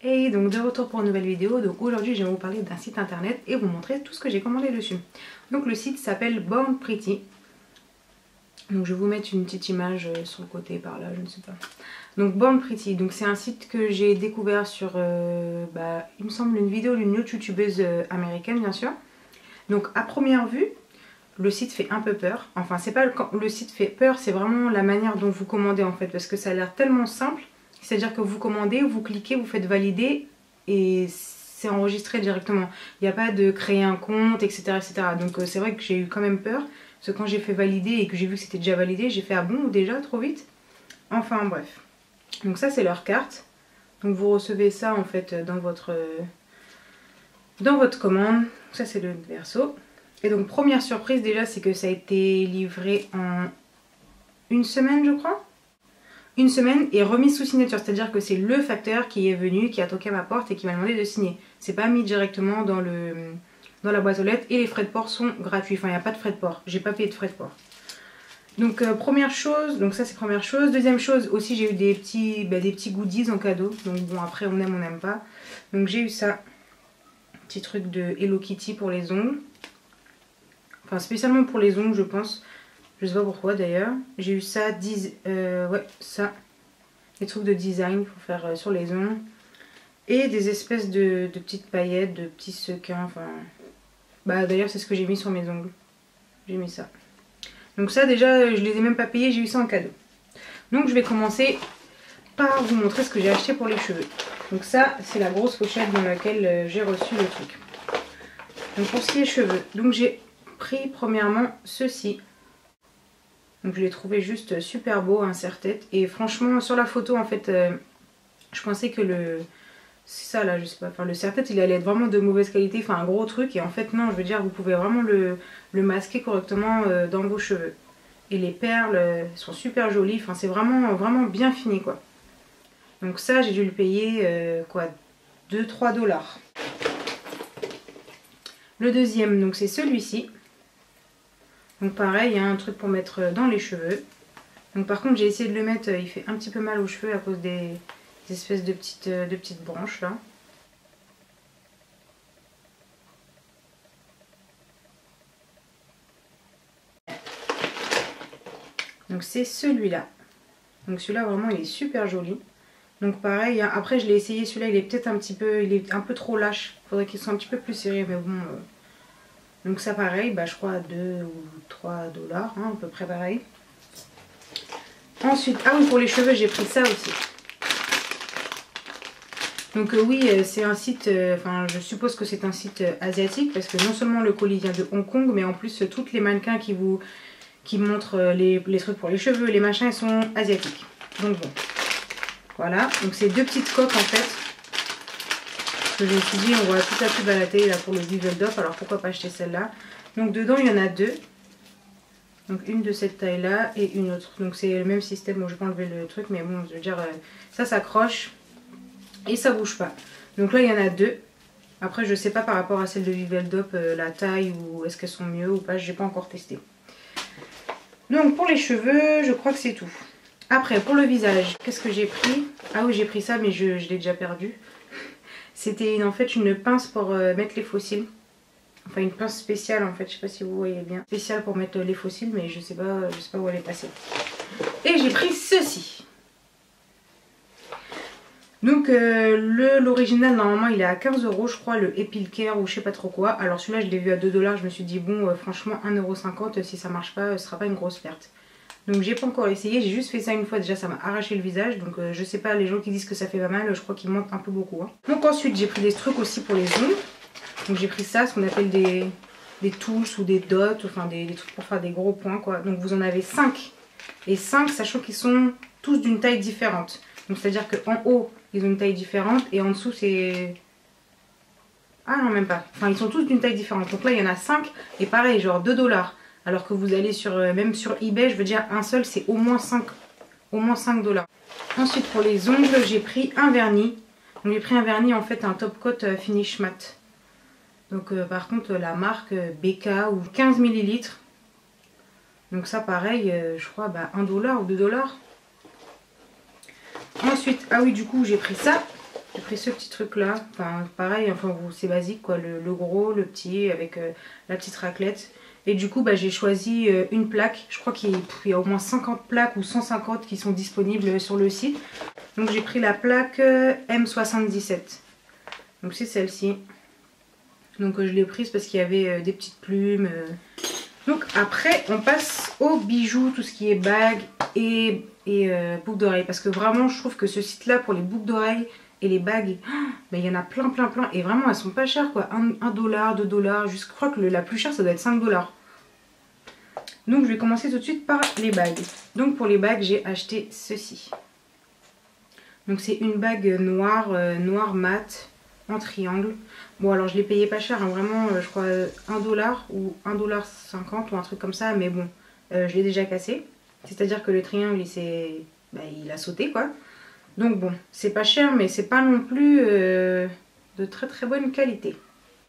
Et donc de retour pour une nouvelle vidéo. Donc aujourd'hui je vais vous parler d'un site internet et vous montrer tout ce que j'ai commandé dessus. Donc le site s'appelle Born Pretty. Donc je vais vous mettre une petite image sur le côté par là, je ne sais pas. Donc Born Pretty, donc c'est un site que j'ai découvert sur, il me semble une vidéo d'une autre youtubeuse américaine bien sûr. Donc à première vue, le site fait un peu peur. Enfin c'est pas le site fait peur, c'est vraiment la manière dont vous commandez en fait. Parce que ça a l'air tellement simple. C'est-à-dire que vous commandez, vous cliquez, vous faites valider et c'est enregistré directement. Il n'y a pas de créer un compte, etc. etc. Donc c'est vrai que j'ai eu quand même peur. Parce que quand j'ai fait valider et que j'ai vu que c'était déjà validé, j'ai fait ah bon déjà trop vite. Enfin bref. Donc ça c'est leur carte. Donc vous recevez ça en fait dans votre commande. Ça c'est le verso. Et donc première surprise déjà c'est que ça a été livré en une semaine je crois. Une semaine et remis sous signature, c'est-à-dire que c'est le facteur qui est venu, qui a toqué à ma porte et qui m'a demandé de signer. C'est pas mis directement dans la boîte aux lettres et les frais de port sont gratuits. Enfin, il n'y a pas de frais de port, j'ai pas payé de frais de port. Donc première chose, donc ça c'est première chose. Deuxième chose aussi, j'ai eu des petits goodies en cadeau. Donc bon, après on aime, on n'aime pas. Donc j'ai eu ça, petit truc de Hello Kitty pour les ongles. Enfin spécialement pour les ongles je pense. Je sais pas pourquoi d'ailleurs. J'ai eu ça, ça. Des trucs de design pour faire sur les ongles. Et des espèces de petites paillettes, de petits sequins. Enfin, d'ailleurs c'est ce que j'ai mis sur mes ongles. J'ai mis ça. Donc ça déjà je les ai même pas payés, j'ai eu ça en cadeau. Donc je vais commencer par vous montrer ce que j'ai acheté pour les cheveux. Donc ça c'est la grosse pochette dans laquelle j'ai reçu le truc. Donc pour ce qui est cheveux, donc j'ai pris premièrement ceci. Donc je l'ai trouvé juste super beau, un serre-tête. Et franchement sur la photo en fait, je pensais que c'est ça là, je sais pas, enfin le serre-tête il allait être vraiment de mauvaise qualité, enfin un gros truc. Et en fait non, je veux dire vous pouvez vraiment le masquer correctement dans vos cheveux. Et les perles sont super jolies, enfin c'est vraiment, vraiment bien fini quoi. Donc ça j'ai dû le payer 2-3 $. Le deuxième donc c'est celui-ci. Donc pareil, il y a un truc pour mettre dans les cheveux. Donc par contre j'ai essayé de le mettre, il fait un petit peu mal aux cheveux à cause des espèces de petites branches là. Donc c'est celui-là. Donc celui-là vraiment il est super joli. Donc pareil, après je l'ai essayé, celui-là il est peut-être il est un peu trop lâche. Il faudrait qu'il soit un petit peu plus serré mais bon... Donc ça pareil, je crois 2 ou 3 $, hein, à peu près pareil. Ensuite, ah oui pour les cheveux j'ai pris ça aussi. Donc oui c'est un site, je suppose que c'est un site asiatique. Parce que non seulement le colis vient de Hong Kong, mais en plus toutes les mannequins qui montrent les trucs pour les cheveux, les machins, ils sont asiatiques. Donc bon, voilà. Donc c'est deux petites coques en fait. Je me suis dit on voit toute la pub à la télé là pour le Viveldop, alors pourquoi pas acheter celle-là. Donc dedans il y en a deux. Donc une de cette taille là et une autre. Donc c'est le même système, bon je vais pas enlever le truc mais bon je veux dire ça s'accroche et ça bouge pas. Donc là il y en a deux. Après je sais pas par rapport à celle de Viveldop la taille ou est-ce qu'elles sont mieux ou pas, j'ai pas encore testé. Donc pour les cheveux je crois que c'est tout. Après pour le visage, qu'est-ce que j'ai pris? Ah oui j'ai pris ça mais je l'ai déjà perdu. C'était en fait une pince pour mettre les fossiles. Enfin une pince spéciale en fait, je sais pas si vous voyez bien. Spéciale pour mettre les fossiles mais je sais pas où elle est passée. Et j'ai pris ceci. Donc l'original normalement il est à 15 € je crois, le Epil Care ou je sais pas trop quoi. Alors celui-là je l'ai vu à 2 $, je me suis dit bon franchement 1,50 € si ça marche pas ce sera pas une grosse perte. Donc j'ai pas encore essayé, j'ai juste fait ça une fois, déjà ça m'a arraché le visage. Donc je sais pas, les gens qui disent que ça fait pas mal, je crois qu'ils mentent un peu beaucoup. Hein. Donc ensuite j'ai pris des trucs aussi pour les ongles. Donc j'ai pris ça, ce qu'on appelle des tools ou des dots, enfin des trucs pour faire des gros points quoi. Donc vous en avez 5. Et 5 sachant qu'ils sont tous d'une taille différente. Donc c'est à dire qu'en haut ils ont une taille différente et en dessous c'est... Ah non même pas, enfin ils sont tous d'une taille différente. Donc là il y en a 5 et pareil genre 2 $. Alors que vous allez même sur eBay, je veux dire un seul c'est au moins 5 $. Ensuite pour les ongles j'ai pris un vernis. Donc j'ai pris un vernis en fait un top coat finish matte. Donc par contre la marque BK ou 15 ml. Donc ça pareil je crois 1 $ ou 2 $. Ensuite ah oui du coup j'ai pris ça. J'ai pris ce petit truc là, enfin pareil, enfin c'est basique quoi, le gros, le petit avec la petite raclette. Et du coup bah, j'ai choisi une plaque, je crois qu'il y a au moins 50 plaques ou 150 qui sont disponibles sur le site. Donc j'ai pris la plaque M77, donc c'est celle-ci. Donc je l'ai prise parce qu'il y avait des petites plumes. Donc après on passe aux bijoux, tout ce qui est bagues et boucles d'oreilles. Parce que vraiment je trouve que ce site là pour les boucles d'oreilles et les bagues, il y en a plein. Et vraiment elles sont pas chères quoi. 1$, 2$, je crois que la plus chère ça doit être 5$. Donc je vais commencer tout de suite par les bagues. Donc pour les bagues j'ai acheté ceci. Donc c'est une bague noire, noire mat en triangle. Bon alors je l'ai payé pas cher, hein, vraiment je crois 1$ ou 1,50$ ou un truc comme ça, mais bon je l'ai déjà cassé. C'est à dire que le triangle il a sauté quoi. Donc bon c'est pas cher mais c'est pas non plus de très bonne qualité.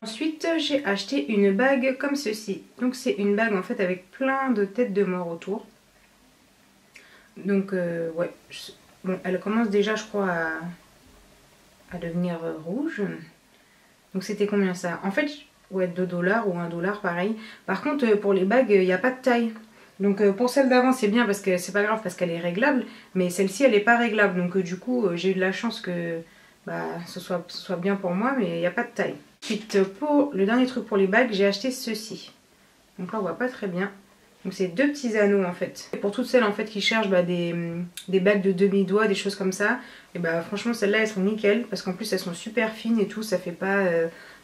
Ensuite j'ai acheté une bague comme ceci. Donc c'est une bague en fait avec plein de têtes de mort autour. Donc ouais, bon elle commence déjà je crois à devenir rouge. Donc c'était combien ça? En fait, ouais 2$ ou 1$ pareil. Par contre pour les bagues, il n'y a pas de taille. Donc pour celle d'avant c'est bien parce que c'est pas grave parce qu'elle est réglable. Mais celle-ci elle n'est pas réglable. Donc du coup j'ai eu de la chance que bah, ce soit bien pour moi. Mais il n'y a pas de taille. Ensuite pour le dernier truc pour les bagues, j'ai acheté ceci. Donc là on voit pas très bien. Donc c'est deux petits anneaux en fait. Et pour toutes celles en fait qui cherchent des bagues de demi-doigt, des choses comme ça, et bah franchement celles-là elles sont nickel parce qu'en plus elles sont super fines et tout, ça fait pas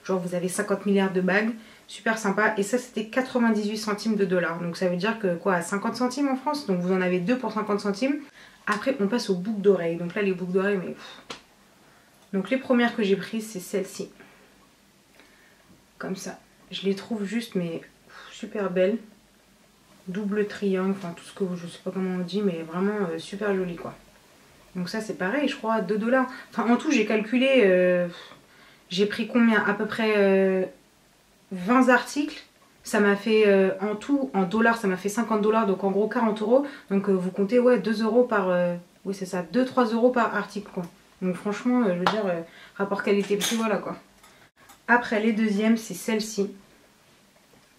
genre vous avez 50 milliards de bagues, super sympa. Et ça c'était 98 centimes de dollars. Donc ça veut dire que quoi, 50 centimes en France, donc vous en avez deux pour 50 centimes. Après on passe aux boucles d'oreilles. Donc là les boucles d'oreilles mais... Donc les premières que j'ai prises c'est celle-ci. Comme ça. Je les trouve juste mais super belles. Double triangle, enfin tout ce que je sais pas comment on dit, mais vraiment super joli quoi. Donc ça c'est pareil, je crois 2$. Enfin en tout j'ai calculé, j'ai pris combien? À peu près 20 articles. Ça m'a fait en tout, en dollars, ça m'a fait 50$, donc en gros 40€. Donc vous comptez ouais 2€ par, oui c'est ça, 2-3€ par article quoi. Donc franchement je veux dire, rapport qualité-prix voilà quoi. Après les deuxièmes c'est celle-ci.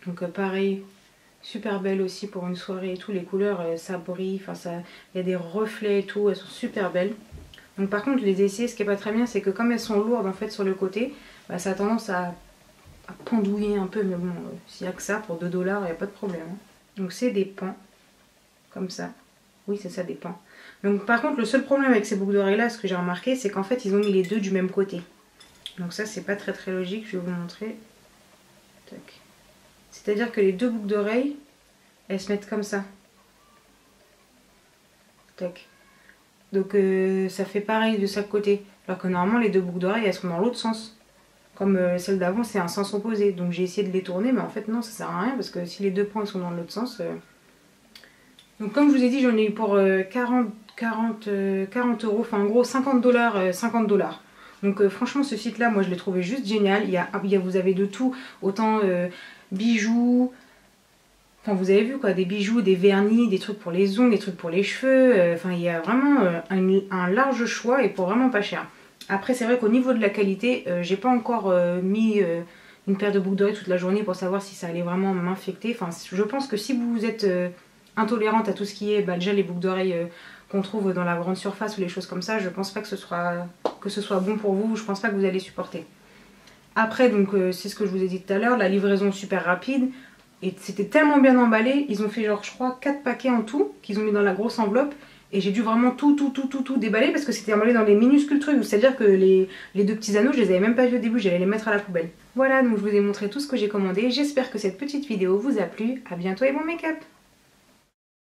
Donc pareil. Super belle aussi pour une soirée et tout, les couleurs ça brille, enfin ça, il y a des reflets et tout, elles sont super belles. Donc par contre je les ai essayées, ce qui est pas très bien c'est que comme elles sont lourdes en fait sur le côté, bah, ça a tendance à pendouiller un peu, mais bon s'il n'y a que ça pour 2$, il n'y a pas de problème. Hein. Donc c'est des pans, comme ça, oui c'est ça des pans. Donc par contre le seul problème avec ces boucles d'oreilles là, ce que j'ai remarqué, c'est qu'en fait ils ont mis les deux du même côté. Donc ça c'est pas très logique, je vais vous montrer. Tac. C'est-à-dire que les deux boucles d'oreilles, elles se mettent comme ça. Tac. Donc ça fait pareil de chaque côté. Alors que normalement les deux boucles d'oreilles, elles sont dans l'autre sens. Comme celle d'avant, c'est un sens opposé. Donc j'ai essayé de les tourner, mais en fait non, ça sert à rien. Parce que si les deux points sont dans l'autre sens... Donc comme je vous ai dit, j'en ai eu pour 40€. Enfin en gros 50$. 50$. Donc franchement ce site là moi je l'ai trouvé juste génial. Vous avez de tout, autant bijoux, enfin vous avez vu quoi, des bijoux, des vernis, des trucs pour les ongles, des trucs pour les cheveux, enfin il y a vraiment un large choix et pour vraiment pas cher. Après c'est vrai qu'au niveau de la qualité, j'ai pas encore mis une paire de boucles d'oreilles toute la journée pour savoir si ça allait vraiment m'infecter. Enfin je pense que si vous êtes intolérante à tout ce qui est déjà les boucles d'oreilles qu'on trouve dans la grande surface ou les choses comme ça, je pense pas que ce soit bon pour vous, je pense pas que vous allez supporter. Après donc c'est ce que je vous ai dit tout à l'heure, la livraison super rapide et c'était tellement bien emballé, ils ont fait genre je crois 4 paquets en tout qu'ils ont mis dans la grosse enveloppe et j'ai dû vraiment tout déballer parce que c'était emballé dans les minuscules trucs, c'est à dire que les deux petits anneaux je les avais même pas vus au début, j'allais les mettre à la poubelle. Voilà donc je vous ai montré tout ce que j'ai commandé, j'espère que cette petite vidéo vous a plu, à bientôt et bon make-up.